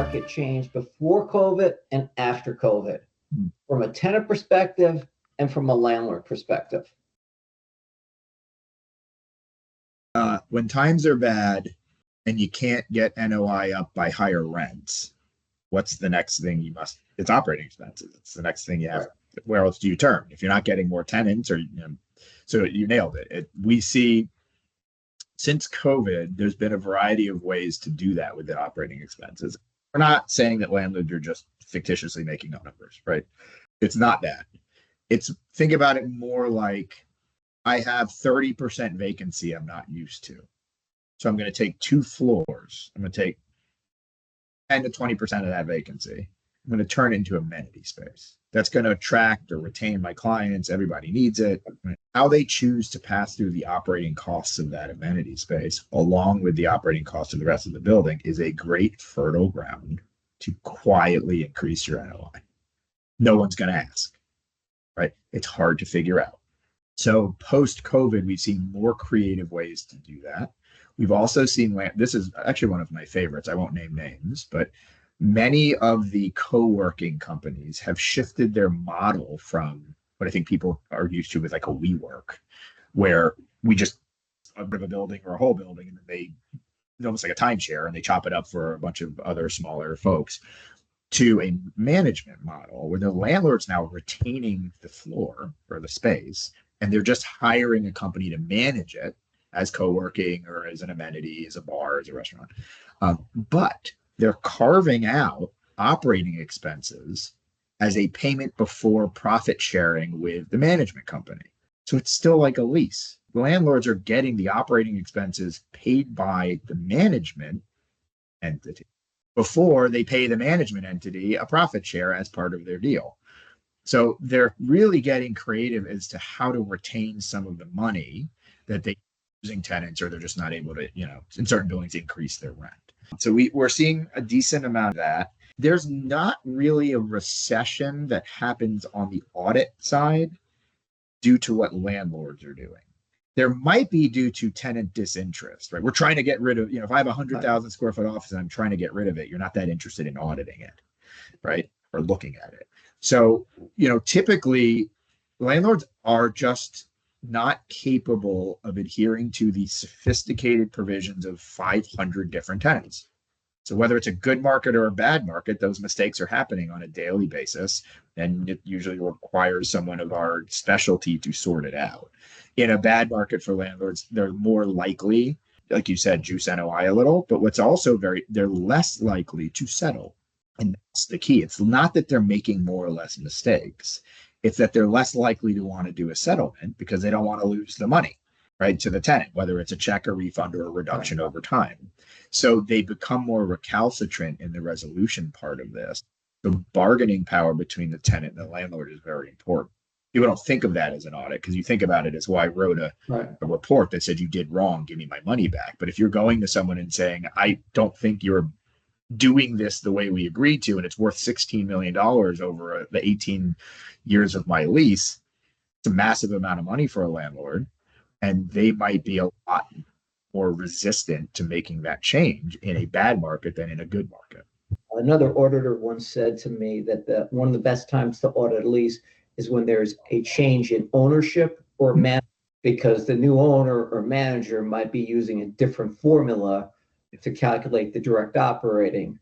market changed before COVID and after COVID, from a tenant perspective and from a landlord perspective? When times are bad and you can't get NOI up by higher rents, what's the next thing you must? It's operating expenses. It's the next thing you have. Right. Where else do you turn if you're not getting more tenants? Or so you nailed it. We see since COVID, there's been a variety of ways to do that with the operating expenses. We're not saying that landlords are just fictitiously making up numbers, right? It's not that. Think about it more like I have 30% vacancy I'm not used to. So I'm going to take 2 floors. I'm going to take 10 to 20% of that vacancy. I'm going to turn it into amenity space. That's going to attract or retain my clients. Everybody needs it. How they choose to pass through the operating costs of that amenity space, along with the operating costs of the rest of the building, is a great fertile ground to quietly increase your NOI. No one's going to ask, right? It's hard to figure out. So post-COVID, we've seen more creative ways to do that. We've also seen, this is actually one of my favorites. I won't name names, but many of the co-working companies have shifted their model from what I think people are used to with like a WeWork, where we just a bit of a building or a whole building, and then it's almost like a timeshare, and they chop it up for a bunch of other smaller folks, to a management model where the landlord's now retaining the floor or the space, and they're just hiring a company to manage it as co-working or as an amenity, as a bar, as a restaurant. But they're carving out operating expenses as a payment before profit sharing with the management company. So it's still like a lease. The landlords are getting the operating expenses paid by the management entity before they pay the management entity a profit share as part of their deal. So they're really getting creative as to how to retain some of the money that they using tenants, or they're just not able to, in certain buildings, increase their rent. So we're seeing a decent amount of that. There's not really a recession that happens on the audit side due to what landlords are doing. There might be due to tenant disinterest, right? We're trying to get rid of, if I have a 100,000 square foot office and I'm trying to get rid of it, you're not that interested in auditing it, right? Or looking at it. So, typically landlords are just not capable of adhering to the sophisticated provisions of 500 different tenants. So whether it's a good market or a bad market, those mistakes are happening on a daily basis, and it usually requires someone of our specialty to sort it out. In a bad market for landlords, they're more likely, like you said, juice NOI a little, but what's also they're less likely to settle. And that's the key. It's not that they're making more or less mistakes. It's that they're less likely to want to do a settlement because they don't want to lose the money, right, to the tenant, whether it's a check, a refund, or a reduction over time. So they become more recalcitrant in the resolution part of this. The bargaining power between the tenant and the landlord is very important. People don't think of that as an audit because you think about it as, well, I wrote a report that said you did wrong, give me my money back. But if you're going to someone and saying, I don't think you're doing this the way we agreed to, and it's worth $16 million over the 18 years of my lease, it's a massive amount of money for a landlord, and they might be a lot more resistant to making that change in a bad market than in a good market. Another auditor once said to me that one of the best times to audit a lease is when there's a change in ownership or management, because the new owner or manager might be using a different formula to calculate the direct operating.